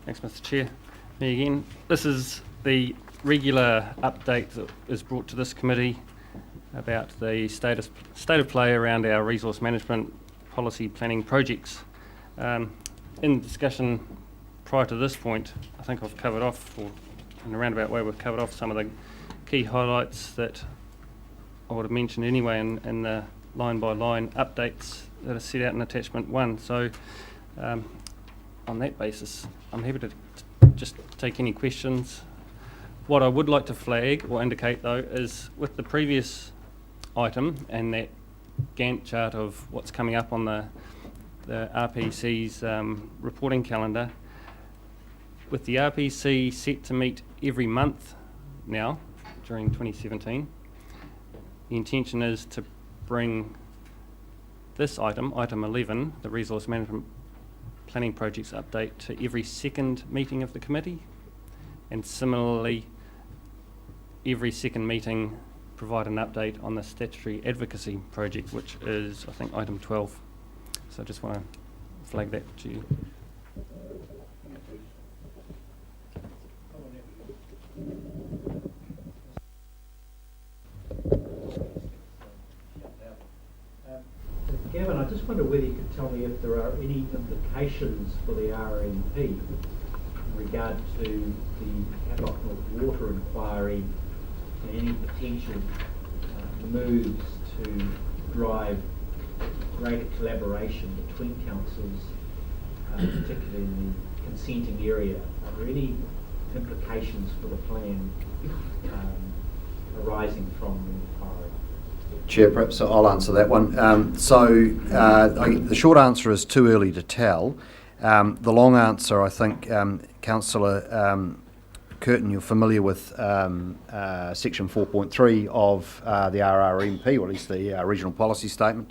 Thanks, Mr. Chair. Me again. This is the regular update that is brought to this committee about the state of play around our resource management policy planning projects. In discussion prior to this point, I think I've covered off, or in a roundabout way, we've covered off some of the key highlights that I would have mentioned anyway in the line-by-line updates that are set out in attachment 1. So on that basis, I'm happy to just take any questions. What I would like to flag or indicate though is with the previous item and that Gantt chart of what's coming up on the RPC's reporting calendar, with the RPC set to meet every month now during 2017, the intention is to bring this item 11, the Resource Management Planning Projects Update, to every second meeting of the committee, and similarly every second meeting provide an update on the Statutory Advocacy project, which is, I think, item 12. So I just want to flag that to you. Gavin, I just wonder whether you could tell me if there are any implications for the RMP in regard to the Havelock North Water inquiry and any potential moves to drive greater collaboration between councils, particularly in the consenting area. Are there any implications for the plan arising from the inquiry? Chair, perhaps I'll answer that one. The short answer is too early to tell. The long answer, I think, Councillor Curtin, you're familiar with section 4.3 of the RRMP, or at least the regional policy statement,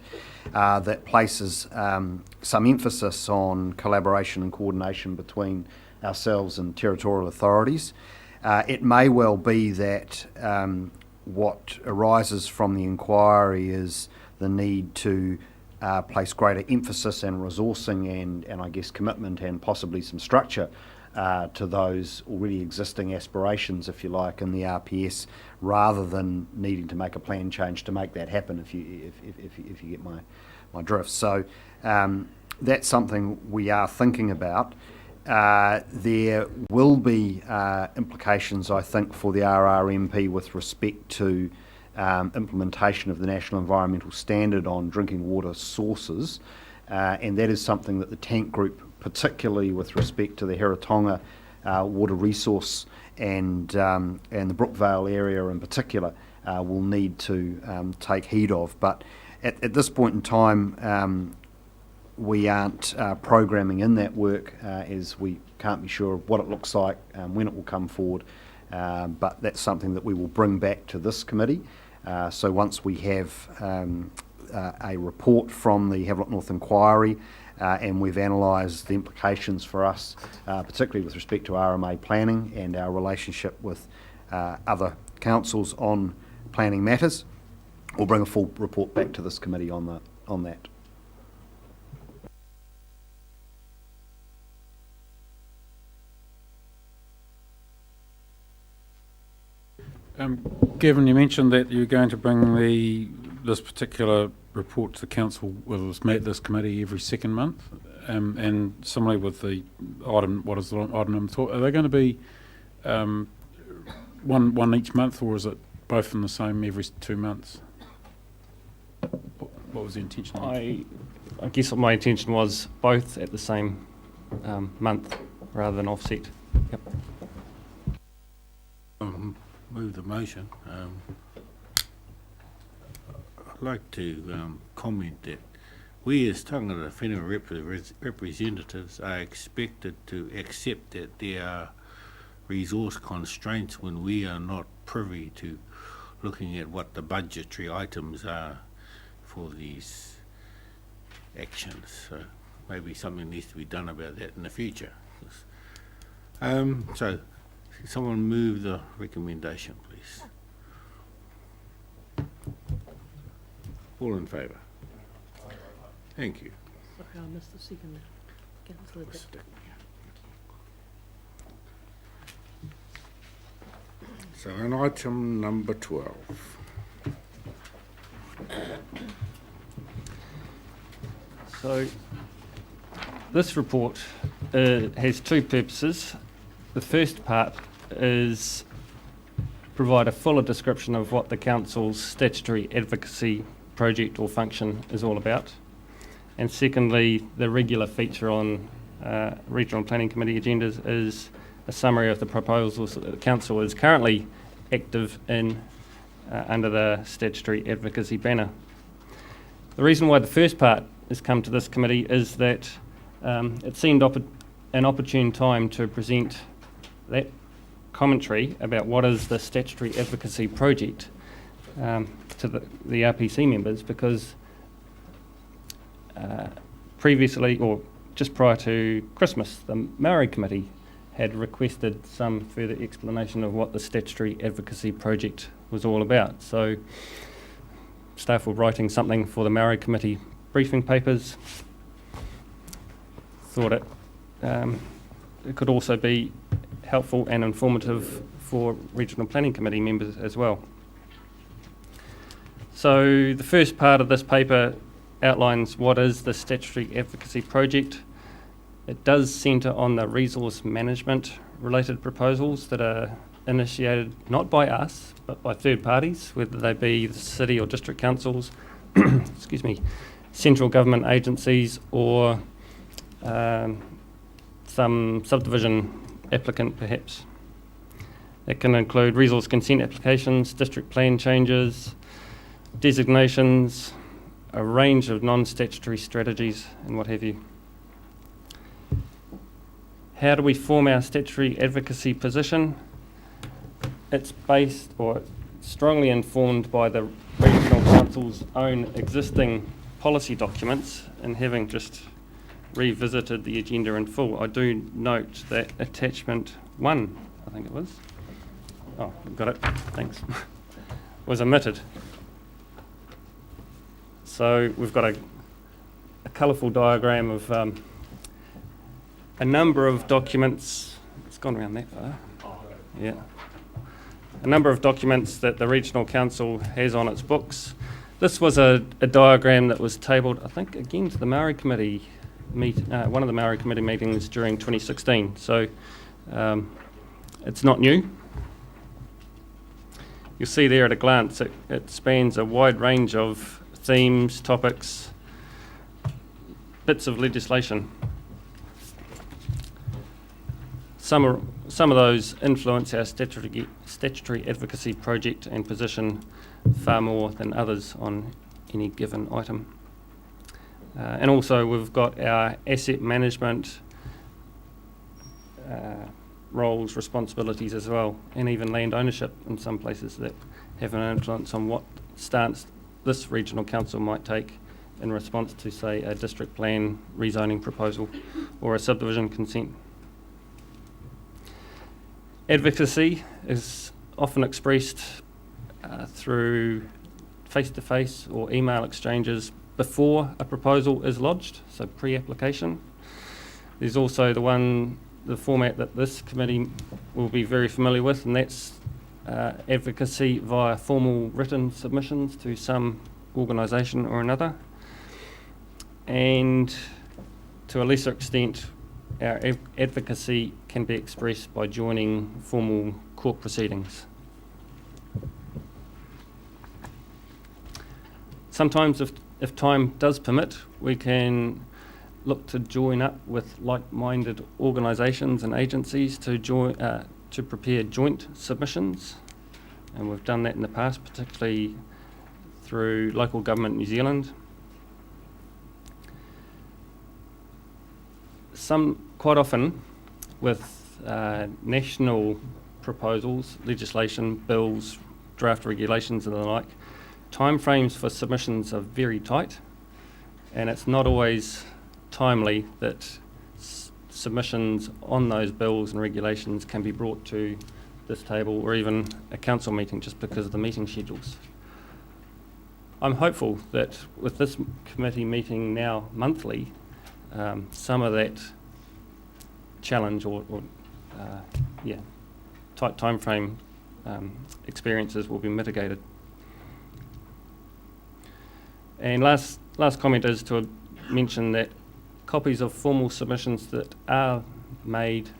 that places some emphasis on collaboration and coordination between ourselves and territorial authorities. It may well be that what arises from the inquiry is the need to place greater emphasis and resourcing and I guess commitment and possibly some structure to those already existing aspirations, if you like, in the RPS, rather than needing to make a plan change to make that happen, if you get my drift. So that's something we are thinking about. There will be implications, I think, for the RRMP with respect to implementation of the National Environmental Standard on drinking water sources, and that is something that the Tank Group, particularly with respect to the Heratonga water resource and the Brookvale area in particular, will need to take heed of. But at this point in time, we aren't programming in that work as we can't be sure of what it looks like, when it will come forward, but that's something that we will bring back to this committee. So once we have a report from the Havelock North Inquiry and we've analysed the implications for us, particularly with respect to RMA planning and our relationship with other councils on planning matters, we'll bring a full report back to this committee on that. Gavin, you mentioned that you're going to bring this particular report to the council with this committee every second month, and similarly with the item. What is the item number 12? Are they going to be one each month, or is it both in the same every 2 months? What was the intention? I guess my intention was both at the same month rather than offset. Yep. Move the motion. I'd like to comment that we as Tangata Whenua representatives are expected to accept that there are resource constraints when we are not privy to looking at what the budgetary items are for these actions. So maybe something needs to be done about that in the future. So someone move the recommendation, please. All in favour? Thank you. Sorry, I missed the second. Councillor Dick. So on item number 12. So this report has two purposes. The first part is provide a fuller description of what the Council's statutory advocacy project or function is all about. And secondly, the regular feature on Regional Planning Committee agendas is a summary of the proposals that the Council is currently active in under the statutory advocacy banner. The reason why the first part has come to this committee is that it seemed an opportune time to present that commentary about what is the statutory advocacy project to the RPC members, because previously, or just prior to Christmas, the Maori Committee had requested some further explanation of what the statutory advocacy project was all about. So staff were writing something for the Maori Committee briefing papers. Thought it could also be helpful and informative for Regional Planning Committee members as well. So the first part of this paper outlines what is the statutory advocacy project. It does centre on the resource management related proposals that are initiated not by us but by third parties, whether they be the city or district councils, excuse me, central government agencies, or some subdivision applicant perhaps. It can include resource consent applications, district plan changes, designations, a range of non-statutory strategies and what have you. How do we form our statutory advocacy position? It's based or strongly informed by the Regional Council's own existing policy documents, and having just revisited the agenda in full, I do note that attachment 1, I think it was, oh, got it, thanks, was omitted. So we've got a colourful diagram of a number of documents. It's gone around that far. Yeah. A number of documents that the Regional Council has on its books. This was a diagram that was tabled, I think, again to the Maori Committee one of the Maori Committee meetings during 2016. So it's not new. You'll see there at a glance it spans a wide range of themes, topics, bits of legislation. Some of those influence our statutory advocacy project and position far more than others on any given item. And also we've got our asset management roles, responsibilities as well, and even land ownership in some places that have an influence on what stance this regional council might take in response to, say, a district plan rezoning proposal or a subdivision consent. Advocacy is often expressed through face-to-face or email exchanges before a proposal is lodged, so pre-application. There's also the format that this committee will be very familiar with, and that's advocacy via formal written submissions to some organisation or another. And to a lesser extent, our advocacy can be expressed by joining formal court proceedings. Sometimes, if time does permit, we can look to join up with like-minded organisations and agencies to prepare joint submissions, and we've done that in the past, particularly through Local Government New Zealand. Quite often with national proposals, legislation, bills, draft regulations and the like, timeframes for submissions are very tight, and it's not always timely that submissions on those bills and regulations can be brought to this table or even a council meeting just because of the meeting schedules. I'm hopeful that with this committee meeting now monthly, some of that challenge or tight time frame experiences will be mitigated. And last comment is to mention that copies of formal submissions that are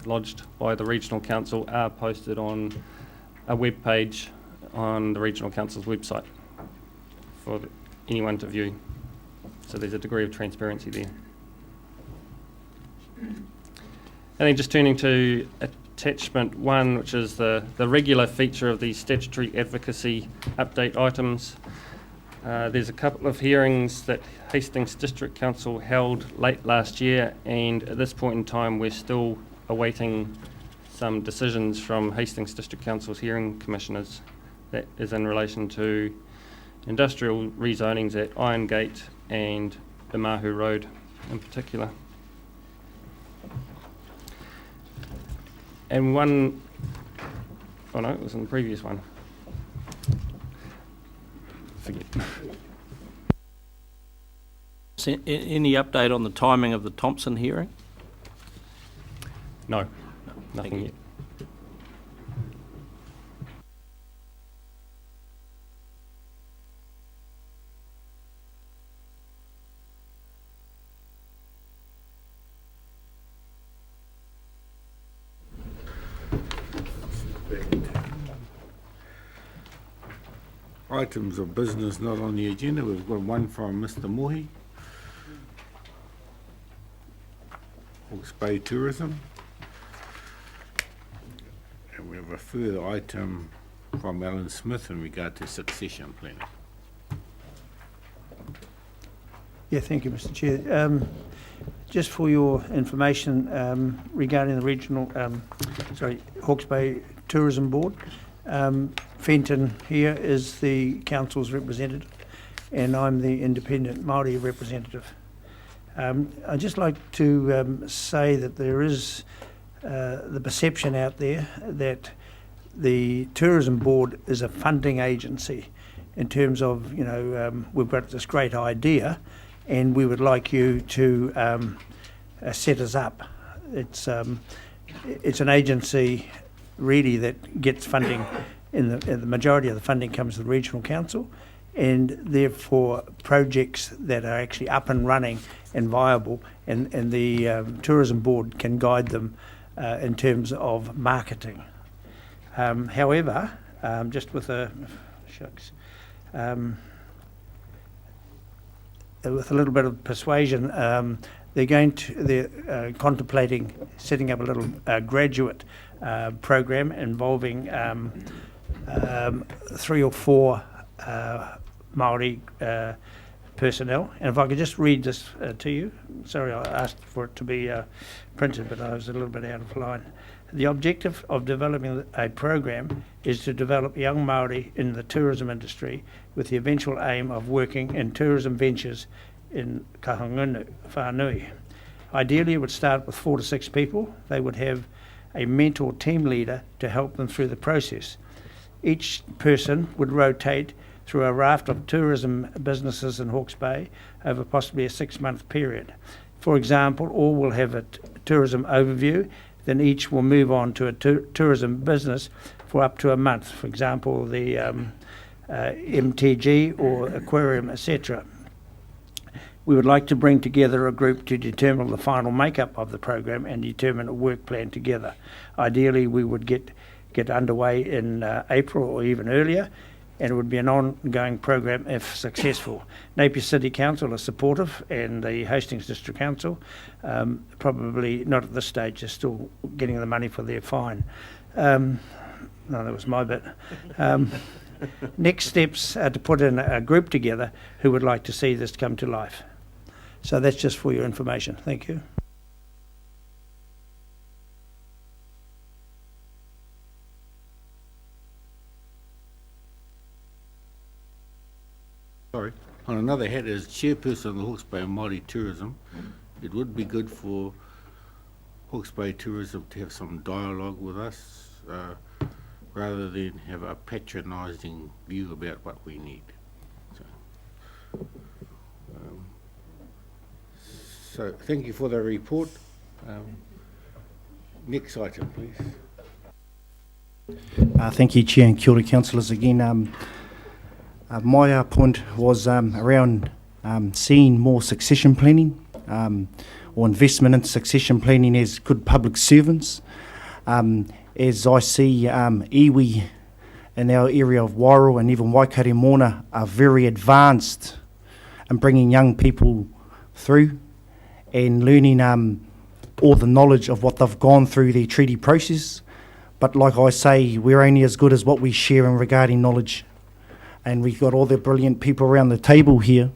lodged by the Regional Council are posted on a web page on the Regional Council's website for anyone to view. So there's a degree of transparency there. And then just turning to attachment 1, which is the regular feature of the statutory advocacy update items. There's a couple of hearings that Hastings District Council held late last year, and at this point in time we're still awaiting some decisions from Hastings District Council's hearing commissioners. That is in relation to industrial rezonings at Iron Gate and Mahu Road in particular. And one, oh no, it was in the previous one. Forget. Any update on the timing of the Thompson hearing? No, nothing yet. Items of business not on the agenda. We've got one from Mr. Mohi. Hawke's Bay Tourism. And we have a further item from Alan Smith in regard to succession planning. Yeah, thank you, Mr. Chair. Just for your information regarding the regional, Hawke's Bay Tourism Board, Fenton here is the council's representative, and I'm the independent Māori representative. I'd just like to say that there is the perception out there that the Tourism Board is a funding agency in terms of, we've got this great idea and we would like you to set us up. It's an agency really that gets funding, the majority of the funding comes to the Regional Council, and therefore projects that are actually up and running and viable, and the Tourism Board can guide them in terms of marketing. However, just with with a little bit of persuasion, they're contemplating setting up a little graduate program involving 3 or 4 Māori personnel. And if I could just read this to you. Sorry, I asked for it to be printed, but I was a little bit out of line. The objective of developing a program is to develop young Māori in the tourism industry with the eventual aim of working in tourism ventures in Whanui. Ideally, it would start with 4 to 6 people. They would have a mentor team leader to help them through the process. Each person would rotate through a raft of tourism businesses in Hawke's Bay over possibly a 6-month period. For example, all will have a tourism overview, then each will move on to a tourism business for up to a month. For example, the MTG or aquarium, etc. We would like to bring together a group to determine the final makeup of the program and determine a work plan together. Ideally, we would get underway in April or even earlier, and it would be an ongoing program if successful. Napier City Council are supportive, and the Hastings District Council, probably not at this stage, they're still getting the money for their fine. No, that was my bit. Next steps are to put in a group together who would like to see this come to life. So that's just for your information. Thank you. Sorry. On another head, as chairperson of the Hawke's Bay Māori Tourism, it would be good for Hawke's Bay Tourism to have some dialogue with us, rather than have a patronising view about what we need. So thank you for the report. Next item, please. Thank you, Chair, and kia ora, councillors again. My point was around seeing more succession planning or investment in succession planning as good public servants. As I see iwi in our area of Wairau and even Waikato Mona are very advanced in bringing young people through and learning all the knowledge of what they've gone through their treaty process. But like I say, we're only as good as what we share in regarding knowledge. And we've got all the brilliant people around the table here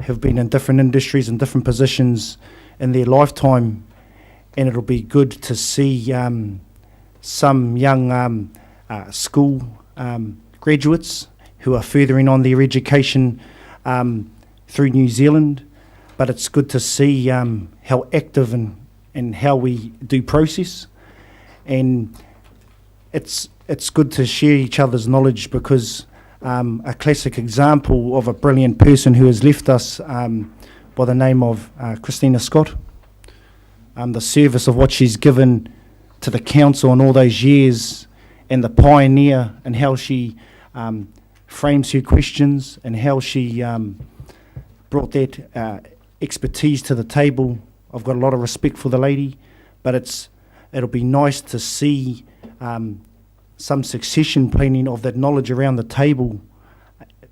have been in different industries and different positions in their lifetime. And it'll be good to see some young school graduates who are furthering on their education through New Zealand. But it's good to see how active and how we do process. And it's good to share each other's knowledge, because a classic example of a brilliant person who has left us by the name of Christina Scott, the service of what she's given to the council in all those years, and the pioneer and how she frames her questions and how she brought that expertise to the table. I've got a lot of respect for the lady, but it'll be nice to see some succession planning of that knowledge around the table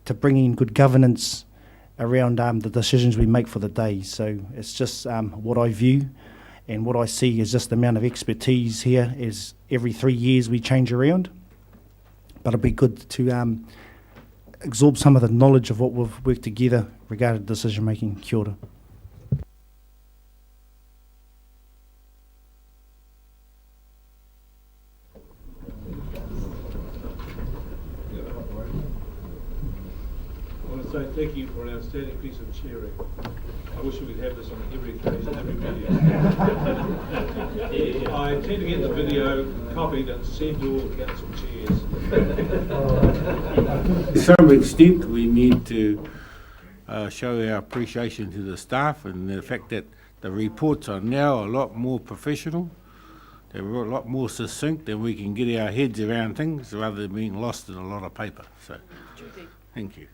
to bring in good governance around the decisions we make for the day. So it's just what I view and what I see is just the amount of expertise here is every 3 years we change around. But it'll be good to absorb some of the knowledge of what we've worked together regarding decision making. Kia ora. I want to say thank you for an outstanding piece of chairing. I wish we could have this on every occasion, every video. I intend to get the video copied and sent to all the council chairs. To some extent, we need to show our appreciation to the staff and the fact that the reports are now a lot more professional. They're a lot more succinct, and we can get our heads around things rather than being lost in a lot of paper. So, thank you.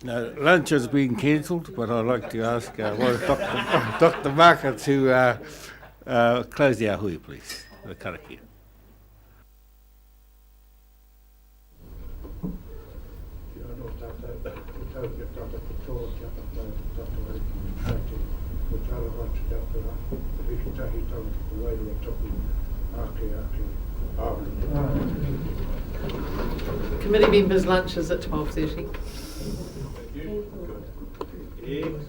No, lunch has been cancelled, but I'd like to ask Dr. Marker to close our hui, please. The karakia. Committee members' lunch is at 12:30. Thank you. Good. Eggs.